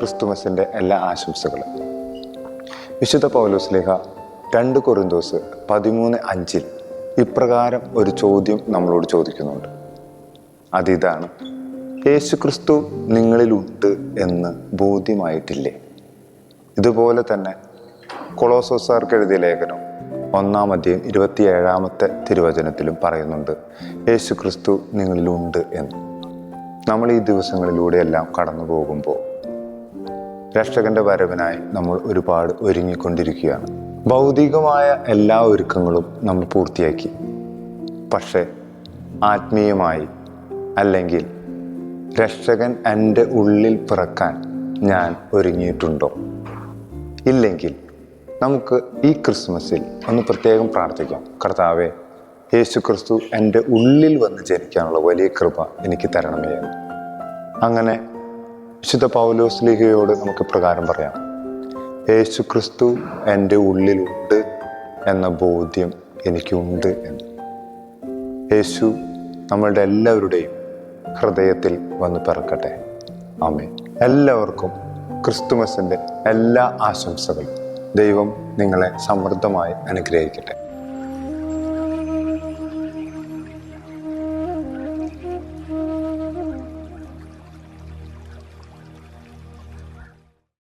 ക്രിസ്തുമസിൻ്റെ എല്ലാ ആശംസകളും. വിശുദ്ധ പൗലോസ്ലീഹ 2 കൊരിന്തോസ് 13:5 ഇപ്രകാരം ഒരു ചോദ്യം നമ്മളോട് ചോദിക്കുന്നുണ്ട്. അതിതാണ്: യേശുക്രിസ്തു നിങ്ങളിലുണ്ട് എന്ന് ബോധ്യമായിട്ടില്ലേ? ഇതുപോലെ തന്നെ കൊളോസോസാർക്ക് എഴുതിയ ലേഖനം 1-27 തിരുവചനത്തിലും പറയുന്നുണ്ട്, യേശുക്രിസ്തു നിങ്ങളിലുണ്ട് എന്ന്. നമ്മൾ ഈ ദിവസങ്ങളിലൂടെയെല്ലാം കടന്നു പോകുമ്പോൾ രക്ഷകന്റെ വരവിനായി നമ്മൾ ഒരുപാട് ഒരുങ്ങിക്കൊണ്ടിരിക്കുകയാണ്. ഭൗതികമായ എല്ലാ ഒരുക്കങ്ങളും നമ്മൾ പൂർത്തിയാക്കി. പക്ഷേ ആത്മീയമായി, അല്ലെങ്കിൽ രക്ഷകൻ എൻ്റെ ഉള്ളിൽ പിറക്കാൻ ഞാൻ ഒരുങ്ങിയിട്ടുണ്ടോ? ഇല്ലെങ്കിൽ നമുക്ക് ഈ ക്രിസ്മസിൽ ഒന്ന് പ്രത്യേകം പ്രാർത്ഥിക്കാം. കർത്താവേ, യേശുക്രിസ്തു എൻ്റെ ഉള്ളിൽ വന്ന് ജനിക്കാനുള്ള വലിയ കൃപ എനിക്ക് തരണമേ എന്ന്. അങ്ങനെ വിശുദ്ധ പൗലോസ്ലീഹയോട് നമുക്ക് പ്രകാരം പറയാം: യേശുക്രിസ്തു എൻ്റെ ഉള്ളിലുണ്ട് എന്ന ബോധ്യം എനിക്കുണ്ട് എന്ന്. യേശു നമ്മളുടെ എല്ലാവരുടെയും ഹൃദയത്തിൽ വന്ന് പിറക്കട്ടെ. ആമേൻ. എല്ലാവർക്കും ക്രിസ്തുമസിൻ്റെ എല്ലാ ആശംസകളും. ദൈവം നിങ്ങളെ സമൃദ്ധമായി അനുഗ്രഹിക്കട്ടെ.